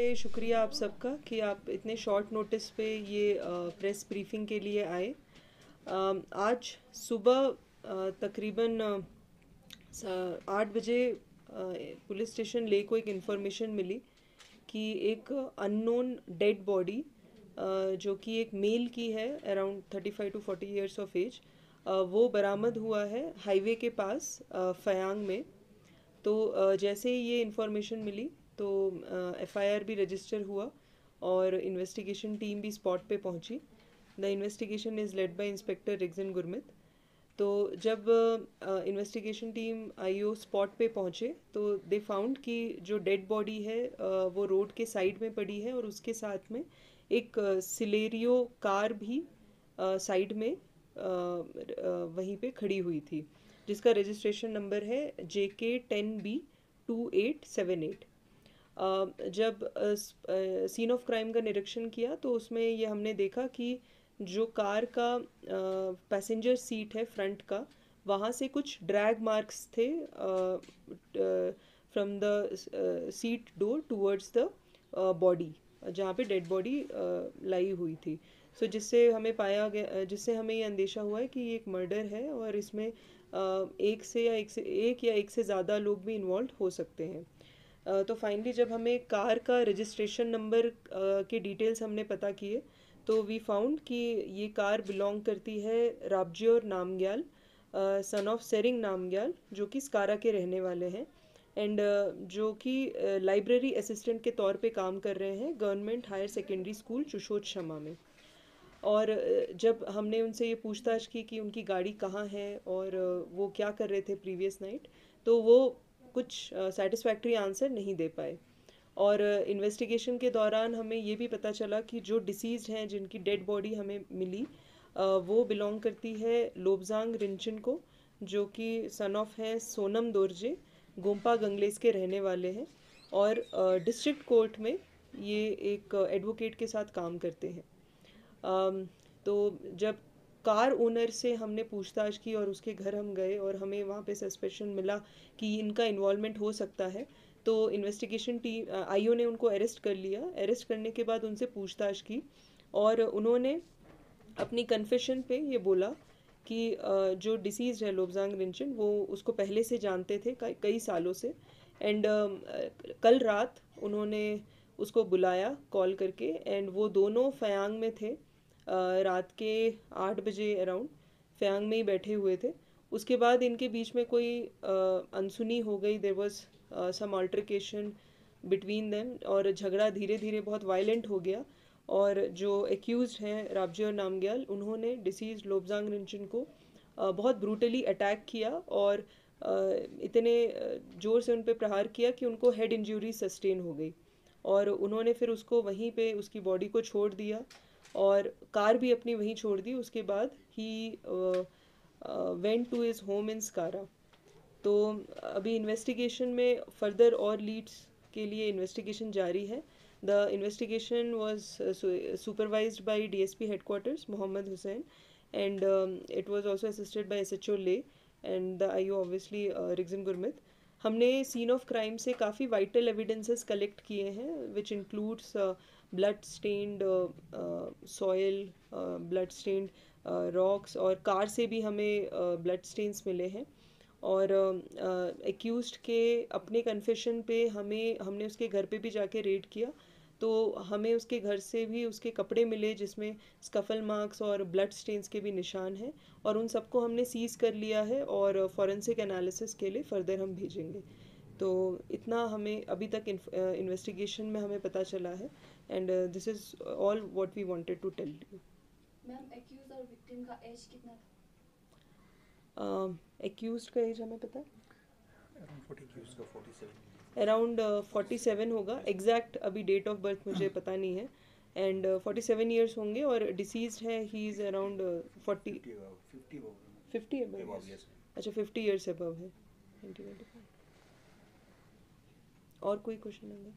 शुक्रिया आप सबका कि आप इतने शॉर्ट नोटिस पे ये प्रेस ब्रीफिंग के लिए आए। आज सुबह तकरीबन 8 बजे पुलिस स्टेशन ले को एक इन्फॉर्मेशन मिली कि एक अननोन डेड बॉडी जो कि एक मेल की है around 35 to 40 years of age, वो बरामद हुआ है हाईवे के पास फयांग में। तो जैसे ही ये इन्फॉर्मेशन मिली तो एफआईआर भी रजिस्टर हुआ और इन्वेस्टिगेशन टीम भी स्पॉट पे पहुंची। The investigation is led by inspector रिग्जन Gurmit. तो जब इन्वेस्टिगेशन टीम आईओ स्पॉट पे पहुंचे तो दे फाउंड कि जो डेड बॉडी है वो रोड के साइड में पड़ी है और उसके साथ में एक सिलेरियो कार भी साइड में वहीं पे खड़ी हुई थी, जिसका रजिस्ट्रेशन नंबर है JK10B2878। जब सीन ऑफ क्राइम का निरीक्षण किया तो उसमें ये हमने देखा कि जो कार का पैसेंजर सीट है फ्रंट का, वहाँ से कुछ ड्रैग मार्क्स थे from the seat door towards the body, जहाँ पे डेड बॉडी लाई हुई थी। सो जिससे हमें पाया गया, जिससे हमें ये अंदेशा हुआ है कि ये एक मर्डर है और इसमें एक या एक से ज़्यादा लोग भी इन्वॉल्व हो सकते हैं। तो फाइनली जब हमें कार का रजिस्ट्रेशन नंबर के डिटेल्स हमने पता किए तो वी फाउंड कि ये कार बिलोंग करती है राबजियोर नामग्याल, सन ऑफ सेरिंग नामग्याल, जो कि स्कारा के रहने वाले हैं एंड जो कि लाइब्रेरी असिस्टेंट के तौर पे काम कर रहे हैं गवर्नमेंट हायर सेकेंडरी स्कूल चुशोत शमा में। और जब हमने उनसे ये पूछताछ की कि उनकी गाड़ी कहाँ है और वो क्या कर रहे थे प्रीवियस नाइट, तो वो कुछ सेटिस्फैक्ट्री आंसर नहीं दे पाए। और इन्वेस्टिगेशन के दौरान हमें ये भी पता चला कि जो डिसीज्ड हैं, जिनकी डेड बॉडी हमें मिली, वो बिलोंग करती है लोबजांग रिंचन को, जो कि सन ऑफ हैं सोनम दोरजे, गोम्पा गंगलेस के रहने वाले हैं और डिस्ट्रिक्ट कोर्ट में ये एक एडवोकेट के साथ काम करते हैं। तो जब कार ओनर से हमने पूछताछ की और उसके घर हम गए और हमें वहाँ पे सस्पेशन मिला कि इनका इन्वॉल्वमेंट हो सकता है, तो इन्वेस्टिगेशन टीम आईओ ने उनको अरेस्ट कर लिया। अरेस्ट करने के बाद उनसे पूछताछ की और उन्होंने अपनी कन्फेशन पे ये बोला कि जो डिसीज है लोबजांग रिंचन, वो उसको पहले से जानते थे कई सालों से एंड कल रात उन्होंने उसको बुलाया कॉल करके एंड वो दोनों फयांग में थे। रात के 8 बजे अराउंड फयांग में ही बैठे हुए थे। उसके बाद इनके बीच में कोई अनसुनी हो गई, there was some altercation between them और झगड़ा धीरे धीरे बहुत वायलेंट हो गया। और जो एक्यूज्ड हैं राबजियोर नामग्याल, उन्होंने डिसीज लोबजांग रिंचन को बहुत ब्रूटली अटैक किया और इतने ज़ोर से उन पे प्रहार किया कि उनको हेड इंजरी सस्टेन हो गई और उन्होंने फिर उसको वहीं पे उसकी बॉडी को छोड़ दिया और कार भी अपनी वहीं छोड़ दी। उसके बाद he went to his home in स्कारा। तो अभी इन्वेस्टिगेशन में फर्दर और लीड्स के लिए इन्वेस्टिगेशन जारी है। The investigation was supervised bye DSP headquarters Mohammad Hussain and it was also assisted by SHO ले and the IO obviously रिग्जन Gurmit. हमने सीन ऑफ क्राइम से काफ़ी वाइटल एविडेंसेस कलेक्ट किए हैं which includes blood stained soil, blood stained rocks और car से भी हमें ब्लड स्टेन्स मिले हैं। और एक्यूज्ड के अपने कन्फेशन पे हमने उसके घर पे भी जाके रेड किया तो हमें उसके घर से भी उसके कपड़े मिले जिसमें स्कफल मार्क्स और ब्लड स्टेन्स के भी निशान हैं और उन सबको हमने सीज कर लिया है और फॉरेंसिक एनालिसिस के लिए फर्दर हम भेजेंगे। तो इतना हमें अभी तक इन्वेस्टिगेशन में हमें पता चला है and this is all what we wanted to tell you. Ma'am, accused और विक्टिम का एज कितना था? एक्यूज्ड का एज हमें पता है अराउंड अराउंड 47 होगा। एग्जैक्ट अभी डेट ऑफ बर्थ मुझे पता नहीं है एंड 47 ईयर्स होंगे और डिसीज्ड है ही इज़ अराउंड 40 50 अबव। अच्छा 50 ईयर्स अबव है। 1995। और कोई क्वेश्चन है?